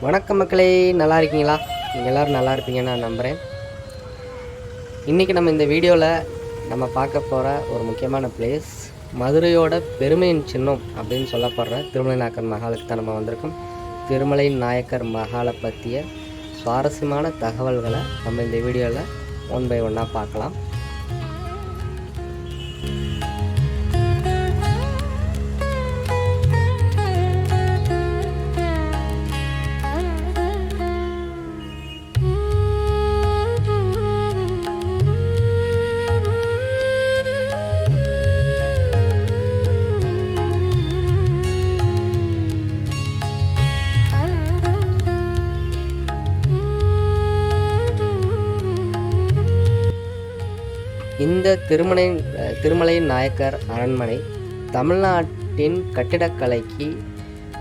வணக்கம் மக்களே, நல்லா இருக்கீங்களா? நீங்கள் எல்லோரும் நல்லா இருப்பீங்கன்னு நான் நம்புகிறேன். இன்றைக்கி நம்ம இந்த வீடியோவில் நம்ம பார்க்க போகிற ஒரு முக்கியமான பிளேஸ், மதுரையோட பெருமையின் சின்னம் அப்படின்னு சொல்லப்படுற திருமலை நாயக்கர் மஹாலுக்கு தான் நம்ம வந்திருக்கோம். திருமலை நாயக்கர் மஹாலை பற்றிய சுவாரஸ்யமான தகவல்களை நம்ம இந்த வீடியோவில் ஒன் பை ஒன்னாக பார்க்கலாம். இந்த திருமலை நாயக்கர் அரண்மனை தமிழ்நாட்டின் கட்டிடக்கலைக்கு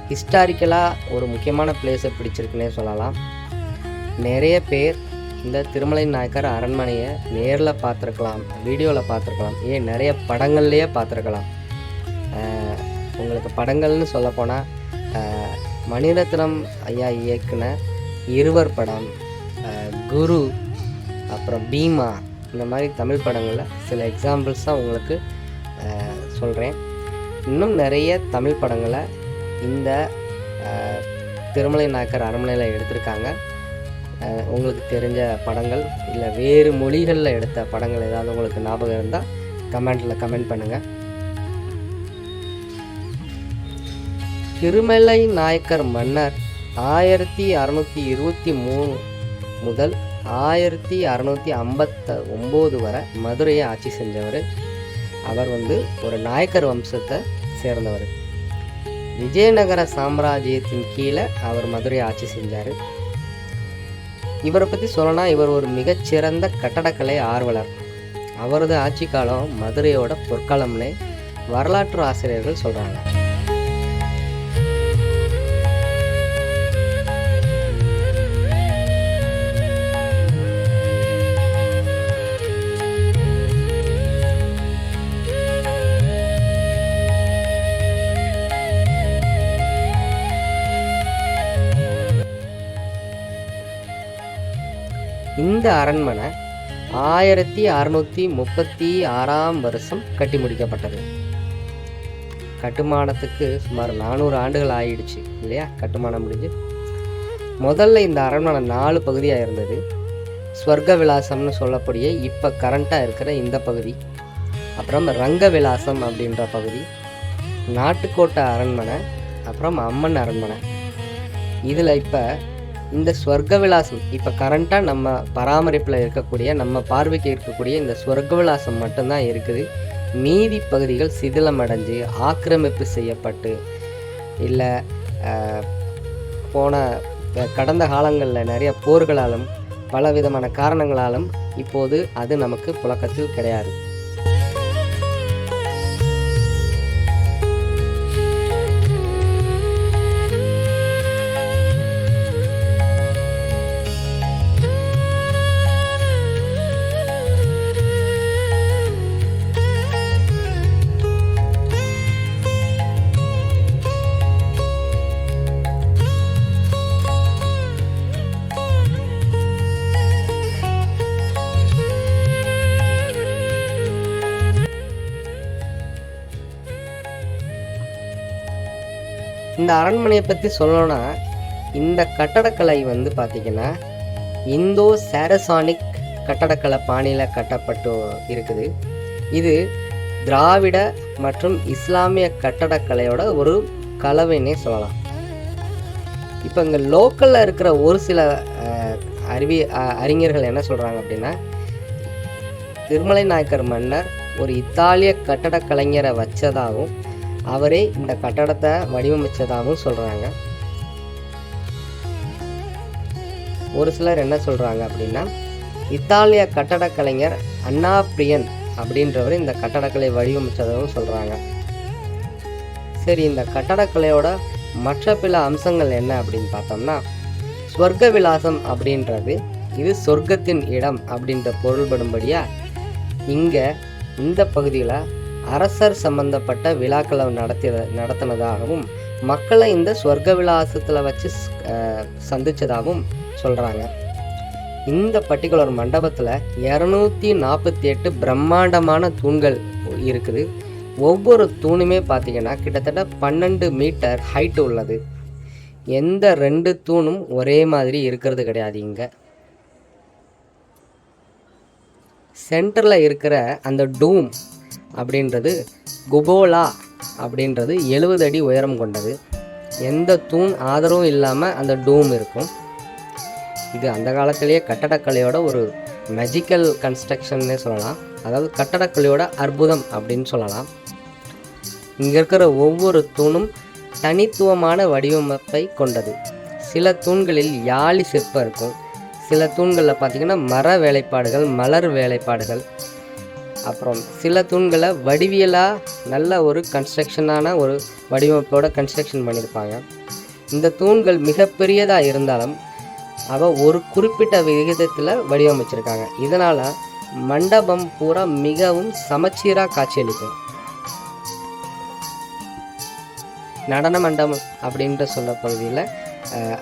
ஹிஸ்டாரிக்கலாக ஒரு முக்கியமான பிளேஸை பிடிச்சிருக்குன்னே சொல்லலாம். நிறைய பேர் இந்த திருமலை நாயக்கர் அரண்மனையை நேரில் பார்த்துருக்கலாம், வீடியோவில் பார்த்துருக்கலாம், ஏன் நிறைய படங்கள்லேயே பார்த்துருக்கலாம். உங்களுக்கு படங்கள்னு சொல்லப்போனால் மணிரத்னம் ஐயா இயக்குன இருவர் படம், குரு, அப்புறம் பீமா, இந்த மாதிரி தமிழ் படங்களில் சில எக்ஸாம்பிள்ஸாக உங்களுக்கு சொல்கிறேன். இன்னும் நிறைய தமிழ் படங்களை இந்த திருமலை நாயக்கர் அரண்மனையில் எடுத்திருக்காங்க. உங்களுக்கு தெரிஞ்ச படங்கள் இல்லை வேறு மொழிகளில் எடுத்த படங்கள் ஏதாவது உங்களுக்கு ஞாபகம் இருந்தால் கமெண்ட் பண்ணுங்கள். திருமலை நாயக்கர் மன்னர் 1623 முதல் 1659 வரை மதுரையை ஆட்சி செஞ்சவர். அவர் ஒரு நாயக்கர் வம்சத்தை சேர்ந்தவர். விஜயநகர சாம்ராஜ்யத்தின் கீழே அவர் மதுரையை ஆட்சி செஞ்சார். இவரை பற்றி சொல்லணும்னா இவர் ஒரு மிகச்சிறந்த கட்டடக்கலை ஆர்வலர். அவரது ஆட்சி காலம் மதுரையோட பொற்காலம்னு வரலாற்று ஆசிரியர்கள் சொல்கிறாங்க. இந்த அரண்மனை 1636 வருஷம் கட்டி முடிக்கப்பட்டது. கட்டுமானத்துக்கு சுமார் 400 ஆண்டுகள் ஆயிடுச்சு இல்லையா கட்டுமானம் முடிஞ்சு. முதல்ல இந்த அரண்மனை 4 பகுதியாக இருந்தது. ஸ்வர்க விலாசம்னு சொல்லக்கூடிய இப்போ கரண்ட்டாக இருக்கிற இந்த பகுதி, அப்புறம் ரங்க விலாசம் அப்படின்ற பகுதி, நாட்டுக்கோட்டை அரண்மனை, அப்புறம் அம்மன் அரண்மனை. இதில் இப்போ இந்த ஸ்வர்க விலாசம் இப்போ கரண்ட்டாக நம்ம பராமரிப்பில் இருக்கக்கூடிய, நம்ம பார்வைக்கு இருக்கக்கூடிய இந்த ஸ்வர்க விலாசம் மட்டும்தான் இருக்குது. மீதி பகுதிகள் சிதிலமடைஞ்சு ஆக்கிரமிப்பு செய்யப்பட்டு இல்லை கடந்த காலங்களில் நிறைய போர்களாலும் பல விதமான காரணங்களாலும் இப்போது அது நமக்கு புழக்கத்தில் கிடையாது. இந்த அரண்மனையை பற்றி சொல்லணும்னா இந்த கட்டடக்கலை பார்த்திங்கன்னா இந்தோ சாரசானிக் கட்டடக்கலை பாணியில் கட்டப்பட்டு இருக்குது. இது திராவிட மற்றும் இஸ்லாமிய கட்டடக்கலையோட ஒரு கலவைன்னே சொல்லலாம். இப்போ இங்கே லோக்கலில் இருக்கிற ஒரு சில அறிஞர்கள் என்ன சொல்கிறாங்க அப்படின்னா, திருமலை நாயக்கர் மன்னர் ஒரு இத்தாலிய கட்டடக்கலைஞரை வச்சதாகவும் அவரே இந்த கட்டடத்தை வடிவமைச்சதாகவும் சொல்கிறாங்க. ஒரு சிலர் என்ன சொல்கிறாங்க அப்படின்னா, இத்தாலிய கட்டடக்கலைஞர் அண்ணா பிரியன் அப்படின்றவர் இந்த கட்டடக்கலை வடிவமைச்சதாகவும் சொல்கிறாங்க. சரி, இந்த கட்டடக்கலையோட மற்ற பிற அம்சங்கள் என்ன அப்படின்னு பார்த்தோம்னா, ஸ்வர்க விலாசம் அப்படின்றது இது சொர்க்கத்தின் இடம் அப்படின்ற பொருள்படும்படியா இங்கே இந்த பகுதியில் அரசர் சம்பந்தப்பட்ட விழாக்களை நடத்தினதாகவும் மக்களை இந்த சொர்க்க விலாசத்தில் வச்சு சந்திச்சதாகவும் சொல்கிறாங்க. இந்த பர்டிகுலர் மண்டபத்தில் 248 பிரம்மாண்டமான தூண்கள் இருக்குது. ஒவ்வொரு தூணுமே பார்த்திங்கன்னா கிட்டத்தட்ட 12 மீட்டர் ஹைட்டு உள்ளது. எந்த 2 தூணும் ஒரே மாதிரி இருக்கிறது கிடையாது. இங்கே சென்டரில் இருக்கிற அந்த டூம் அப்படின்றது குபோலா அப்படின்றது 70 அடி உயரம் கொண்டது. எந்த தூண் ஆதரவும் இல்லாமல் அந்த டூம் இருக்கும். இது அந்த காலத்திலேயே கட்டடக்கலையோட ஒரு மேஜிக்கல் கன்ஸ்ட்ரக்ஷன்னே சொல்லலாம். அதாவது கட்டடக்கலையோட அற்புதம் அப்படின்னு சொல்லலாம். இங்கே இருக்கிற ஒவ்வொரு தூணும் தனித்துவமான வடிவமைப்பை கொண்டது. சில தூண்களில் யாழி சிற்பம் இருக்கும். சில தூண்களில் பார்த்திங்கன்னா மர வேலைப்பாடுகள், மலர் வேலைப்பாடுகள், அப்புறம் சில தூண்களை வடிவியலாக நல்ல ஒரு கன்ஸ்ட்ரக்ஷனான ஒரு வடிவமைப்போட கன்ஸ்ட்ரக்ஷன் பண்ணியிருப்பாங்க. இந்த தூண்கள் மிகப்பெரியதாக இருந்தாலும் ஒரு குறிப்பிட்ட விகிதத்தில் வடிவமைச்சிருக்காங்க. இதனால் மண்டபம் பூரா மிகவும் சமச்சீராக காட்சியளிக்கும். நடன மண்டபம் அப்படின்ற சொல்ல பகுதியில்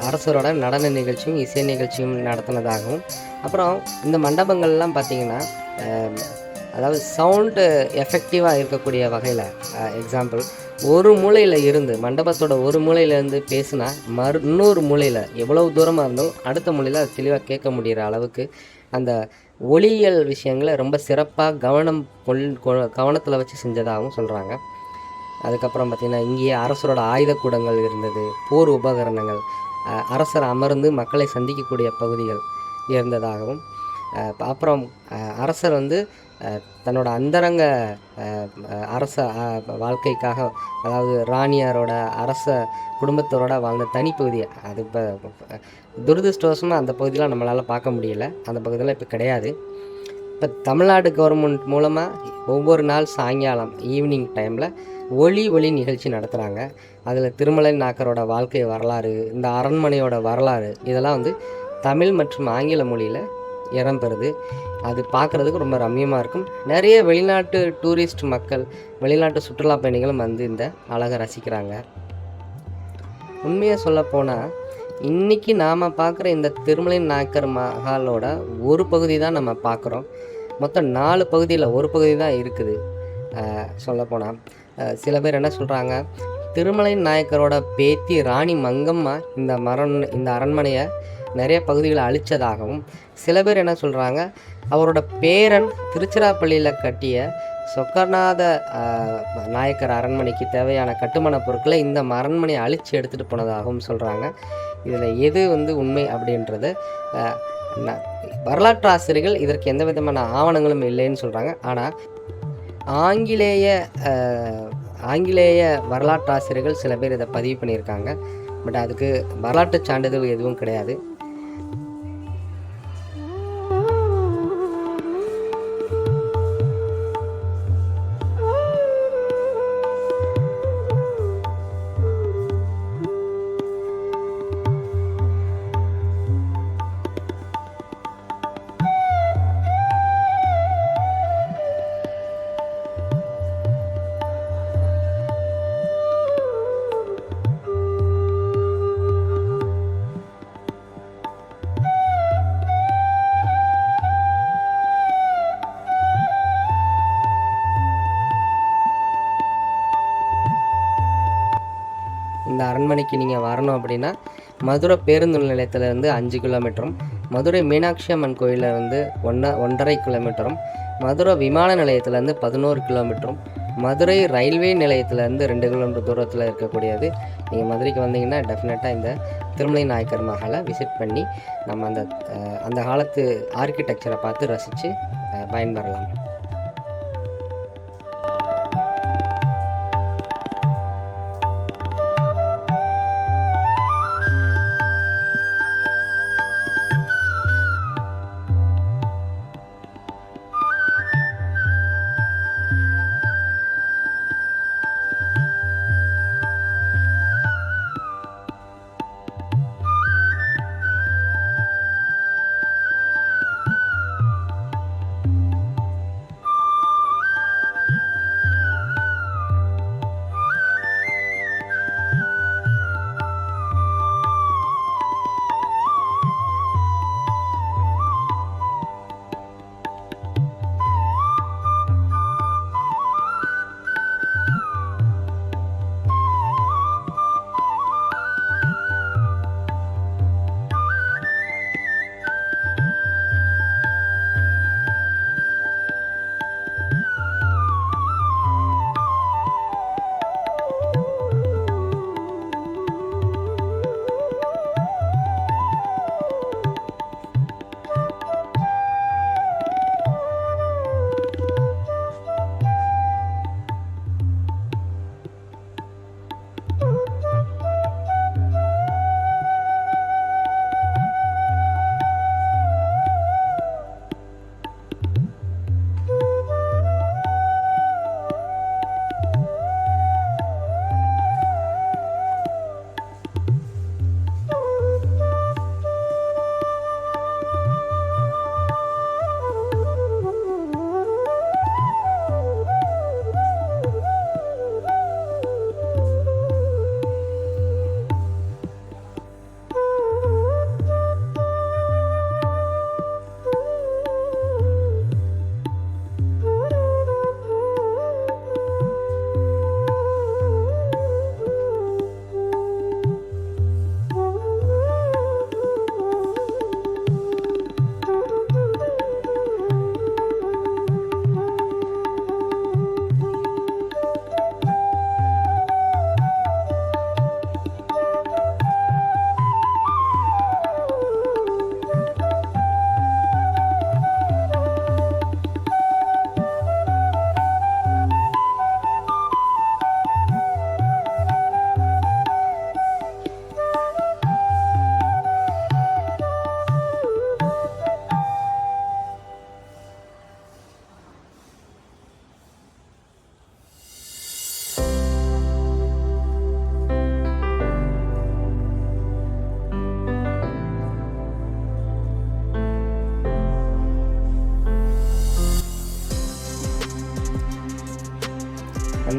அரசரோட நடன நிகழ்ச்சியும் இசை நிகழ்ச்சியும் நடத்தினதாகவும், அப்புறம் இந்த மண்டபங்கள்லாம் பார்த்திங்கன்னா அதாவது சவுண்டு எஃபெக்டிவாக இருக்கக்கூடிய வகையில், எக்ஸாம்பிள் ஒரு மூலையில் இருந்து மண்டபத்தோட ஒரு மூலையிலேருந்து பேசுனா இன்னொரு மூலையில் எவ்வளவு தூரமாக இருந்தாலும் அடுத்த மூலையில் அது தெளிவாக கேட்க முடிகிற அளவுக்கு அந்த ஒளியியல் விஷயங்களை ரொம்ப சிறப்பாக கவனத்தில் வச்சு செஞ்சதாகவும் சொல்கிறாங்க. அதுக்கப்புறம் பார்த்திங்கன்னா இங்கேயே அரசரோட ஆயுத கூடங்கள் இருந்தது, போர் உபகரணங்கள், அரசர் அமர்ந்து மக்களை சந்திக்கக்கூடிய பகுதிகள் இருந்ததாகவும், அப்புறம் அரசர் தன்னோட அந்தரங்க அரச வாழ்க்கைக்காக, அதாவது ராணியாரோட அரச குடும்பத்தோட வாழ்ந்த தனிப்பகுதியை, அது இப்போ துரதிருஷ்டவசமாக அந்த பகுதியெலாம் நம்மளால் பார்க்க முடியல. அந்த பகுதியெலாம் இப்போ கிடையாது. இப்போ தமிழ்நாடு கவர்மெண்ட் மூலமாக ஒவ்வொரு நாள் சாயங்காலம் ஈவினிங் டைமில் ஒளி நிகழ்ச்சி நடத்துகிறாங்க. அதில் திருமலை நாயக்கரோட வாழ்க்கை வரலாறு, இந்த அரண்மனையோட வரலாறு, இதெல்லாம் தமிழ் மற்றும் ஆங்கில மொழியில் இடம்பெறுது. அது பார்க்குறதுக்கு ரொம்ப ரம்மியமாக இருக்கும். நிறைய வெளிநாட்டு டூரிஸ்ட் மக்கள், வெளிநாட்டு சுற்றுலா பயணிகளும் இந்த அழகை ரசிக்கிறாங்க. உண்மையாக சொல்லப்போனால் இன்றைக்கி நாம் பார்க்குற இந்த திருமலை நாயக்கர் மஹாலோட ஒரு பகுதி தான் நம்ம பார்க்குறோம். மொத்தம் 4 பகுதியில் ஒரு பகுதி தான் இருக்குது. சொல்லப்போனால் சில பேர் என்ன சொல்கிறாங்க, திருமலை நாயக்கரோட பேத்தி ராணி மங்கம்மா இந்த அரண்மனையை நிறைய பகுதிகளை அழித்ததாகவும், சில பேர் என்ன சொல்கிறாங்க, அவரோட பேரன் திருச்சிராப்பள்ளியில் கட்டிய சொக்கநாத நாயக்கர் அரண்மனைக்கு தேவையான கட்டுமான பொருட்களை இந்த அரண்மனையை அழித்து எடுத்துகிட்டு போனதாகவும் சொல்கிறாங்க. இதில் எது உண்மை அப்படின்றது வரலாற்று ஆசிரியர்கள் இதற்கு எந்த விதமான ஆவணங்களும் இல்லைன்னு சொல்கிறாங்க. ஆனால் ஆங்கிலேய வரலாற்று ஆசிரியர்கள் சில பேர் இதை பதிவு பண்ணியிருக்காங்க. பட் அதுக்கு வரலாற்று சான்றிதழ் எதுவும் கிடையாது. இந்த அரண்மனைக்கு நீங்கள் வரணும் அப்படின்னா மதுரை பேருந்து நிலையத்திலேருந்து 5 கிலோமீட்டரும், மதுரை மீனாட்சி அம்மன் கோயிலில் 1.5 கிலோமீட்டரும், மதுரை விமான நிலையத்திலேருந்து 11 கிலோமீட்டரும், மதுரை ரயில்வே நிலையத்திலேருந்து 2 கிலோமீட்டர் தூரத்தில் இருக்கக்கூடியது. நீங்கள் மதுரைக்கு வந்தீங்கன்னா டெஃபினட்டாக இந்த திருமலை நாயக்கர் மஹாலை விசிட் பண்ணி நம்ம அந்த காலத்து ஆர்கிடெக்சரை பார்த்து ரசித்து பயன்பெறலாம்.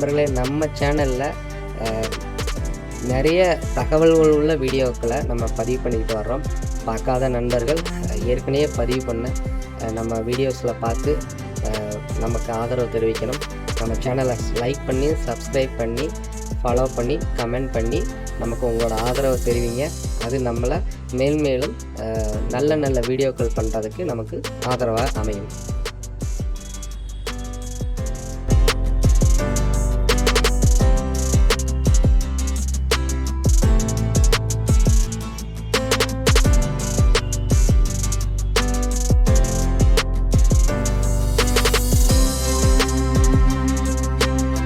நண்பர்களே, நம்ம சேனலில் நிறைய தகவல்கள் உள்ள வீடியோக்களை நம்ம பதிவு பண்ணிக்கிட்டு வர்றோம். பார்க்காத நண்பர்கள் ஏற்கனவே பதிவு பண்ண நம்ம வீடியோஸில் பார்த்து நமக்கு ஆதரவு தெரிவிக்கணும். நம்ம சேனலை லைக் பண்ணி, சப்ஸ்கிரைப் பண்ணி, ஃபாலோ பண்ணி, கமெண்ட் பண்ணி நமக்கு உங்களோட ஆதரவை தெரிவிங்க. அது நம்மளை மேல்மேலும் நல்ல நல்ல வீடியோக்கள் பண்ணுறதுக்கு நமக்கு ஆதரவாக அமையும்.